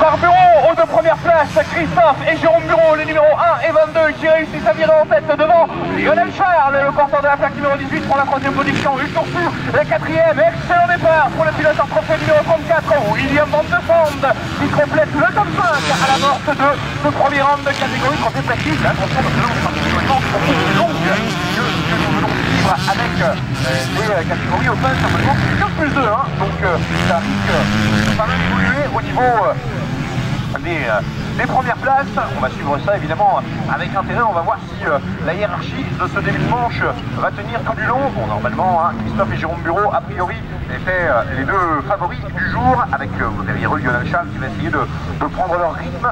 frères Bureau aux deux premières places, Christophe et Jérôme Bureau, les numéros 1 et 22 qui réussissent à virer en tête devant Lionel Charles, le porteur de la plaque numéro 18 pour la troisième position, Hugues Toursou, la quatrième, excellent départ pour le pilote en trophée numéro 34, William Van de Sande, qui complète le top 5 à la morte de ce premier round de catégorie trophée précise. Attention, parce que là, on sera absolument plus longue que nous venons de suivre avec les catégories open, simplement 15+2, hein, donc ça risque pas mal d'évoluer au niveau des premières places. On va suivre ça évidemment avec intérêt. On va voir si la hiérarchie de ce début de manche va tenir tout du long. Bon, normalement, hein, Christophe et Jérôme Bureau, a priori, étaient les deux favoris du jour, avec derrière eux Lionel Charles qui va essayer de prendre leur rythme.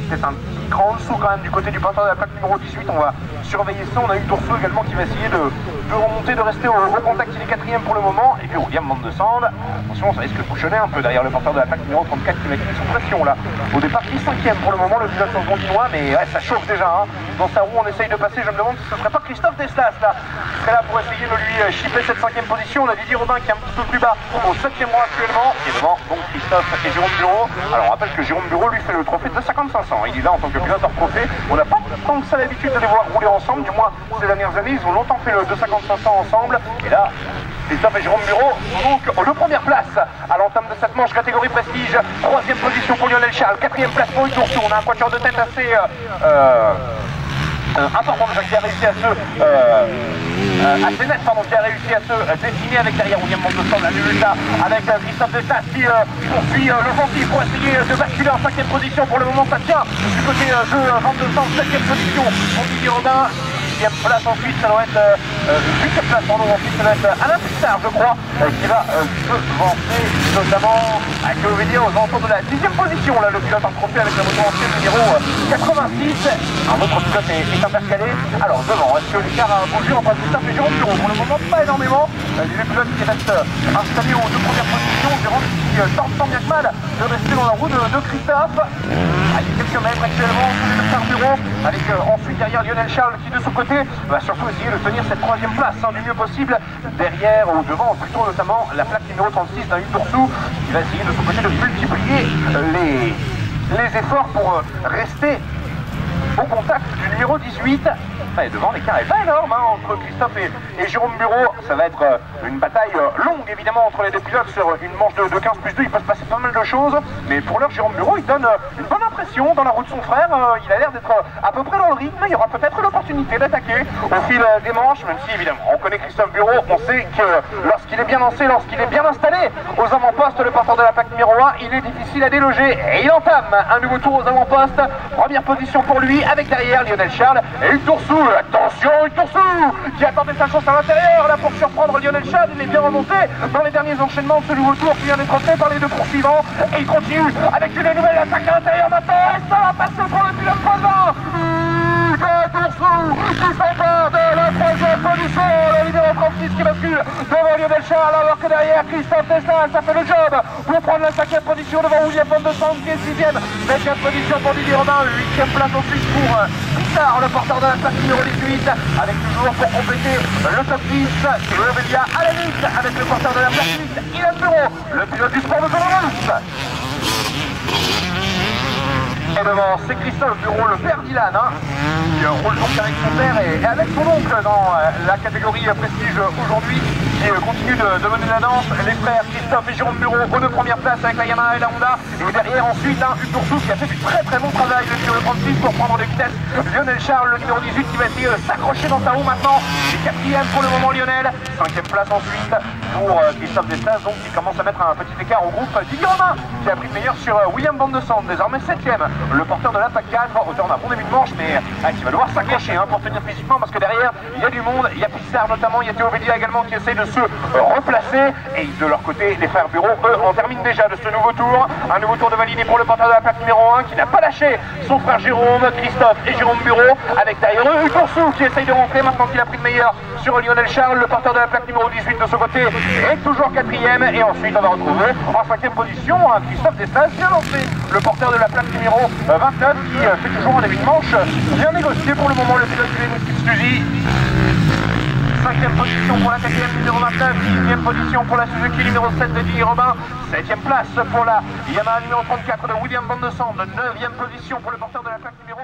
C'est un petit cran en dessous quand même du côté du porteur de la plaque numéro 18. On va surveiller ça. On a eu Toursou également qui va essayer de remonter, de rester au contact. Il est quatrième pour le moment. Et puis William Van de Sande, attention, ça risque de bouchonner un peu derrière le porteur de la plaque numéro 34 qui va quitter sous pression là. Au départ, qui est cinquième pour le moment, le pilote londinois, mais ouais, ça chauffe déjà. Hein. Dans sa roue, on essaye de passer. Je me demande si ce ne serait pas Christophe Deslas là, qui serait là pour essayer de lui chipper cette cinquième position. On a Didier Robin qui est un petit peu plus bas au 7e rang actuellement. Et devant donc Christophe et Jérôme Bureau. Alors on rappelle que Jérôme Bureau lui fait le trophée de 5500. Il est là en tant que pilote hors trophée. On n'a pas tant que ça l'habitude de les voir rouler ensemble, du moins ces dernières années. Ils ont longtemps fait le 250-500 ensemble. Et là, Christophe et Jérôme Bureau donc aux première place à l'entame de cette manche catégorie prestige. Troisième position pour Lionel Charles, quatrième place pour Hugues Toursou. On a un quatuor de tête assez important déjà qui a réussi à assez net, pardon, qui a réussi à se dessiner avec derrière William Van de Sande, la nulle là, avec Christophe Destas qui poursuit l'offensive pour essayer de basculer en cinquième position. Pour le moment ça tient du côté de Van de Sande, septième position pour Didier Robin. 10e place ensuite, ça doit être 8e place, pardon, ensuite ça doit être Alain Pissard, je crois, qui va se vanter notamment avec le dire aux alentours de la 10e position, là, le pilote en trophée avec la moto ancienne numéro 86. Un autre pilote est intercalé. Alors devant, est-ce que l'écart a bougé entre Christophe et Jérôme Bureau? Pour le moment, pas énormément. Les pilotes qui restent installés aux deux premières positions, Jérôme qui tente tant bien que mal de rester dans la roue de Christophe. Il y a quelques mètres actuellement sous les frères Bureau, avec ensuite derrière Lionel Charles qui de son côté va surtout essayer de tenir cette troisième place du mieux possible. Derrière ou devant plutôt notamment la plaque numéro 36 d'un Hugues Toursou qui va essayer de son côté de multiplier les efforts pour rester au contact du numéro 18. Et devant, l'écart est pas énorme hein, entre Christophe et Jérôme Bureau. Ça va être une bataille longue évidemment entre les deux pilotes sur une manche de 15+2. Il peut se passer pas mal de choses, mais pour l'heure Jérôme Bureau il donne une bonne impression dans la roue de son frère. Il a l'air d'être à peu près dans le rythme. Il y aura peut-être l'opportunité d'attaquer au fil des manches, même si évidemment on connaît Christophe Bureau. On sait que lorsqu'il est bien lancé, lorsqu'il est bien installé aux avant-postes, le porteur de la plaque numéro 1, il est difficile à déloger et il entame un nouveau tour aux avant-postes. Première position pour lui avec derrière Lionel Charles et Hugues Toursou. Attention, Hugues Toursou qui attendait sa chance à l'intérieur là pour surprendre Lionel Charles. Il est bien remonté dans les derniers enchaînements de ce nouveau tour qui vient d'être fait par les deux poursuivants. Et il continue avec une nouvelle attaque à l'intérieur maintenant. Et ça va passer pour le pilote devant. Hugues Toursou qui s'empare de la troisième position. Le numéro 36 qui bascule devant Lionel Charles alors que derrière Christophe Deslas ça fait le job pour prendre la cinquième position devant William Van de Sande qui est sixième. Septième position pour Didier Robin. Huitième place ensuite pour Pissard, le porteur de la plaque numéro 18, avec toujours pour compléter le top 10, c'est Aurélia à la liste avec le porteur de la plaque 8, Ilan Bureau, le pilote du sport de Toulouse. Et devant, c'est Christophe Bureau, le père d'Ilan, hein, qui roule donc avec son père et avec son oncle dans la catégorie prestige aujourd'hui, qui continue de mener la danse. Les frères Christophe et Jérôme Bureau aux deux premières places avec la Yamaha et la Honda. Et derrière ensuite, Hugues Toursou qui a fait du très bon travail sur le 36 pour prendre des vitesses. Lionel Charles, le numéro 18, qui va essayer de s'accrocher dans sa roue maintenant. Et quatrième pour le moment Lionel. Cinquième place ensuite pour Christophe Destas, donc qui commence à mettre un petit écart au groupe. Didier Robin qui a pris le meilleur sur William Van de Sande, désormais septième. Le porteur de la PAC 4, auteur d'un bon début de manche, mais qui va devoir s'accrocher pour tenir physiquement parce que derrière il y a du monde, il y a Pissard notamment, il y a Théovélia également qui essaye de se replacer. Et de leur côté, les frères Bureau, eux, en terminent déjà de ce nouveau tour. Un nouveau tour de Valini pour le porteur de la plaque numéro 1 qui n'a pas lâché son frère Jérôme, Christophe et Jérôme Bureau. Avec derrière eux, Hugues Toursou qui essaye de rentrer maintenant qu'il a pris le meilleur sur Lionel Charles, le porteur de la plaque numéro 18 de ce côté est toujours quatrième. Et ensuite, on va retrouver en cinquième position Christophe Destas, bien lancé, le porteur de la plaque numéro 29 qui fait toujours un début de manche bien négocié pour le moment. Le pilote du Suzy 5e position pour la KTM numéro 29, 6e position pour la Suzuki numéro 7 de Didier Robin, 7e place pour la Yamaha numéro 34 de William Van de Sande, 9e position pour le porteur de la plaque numéro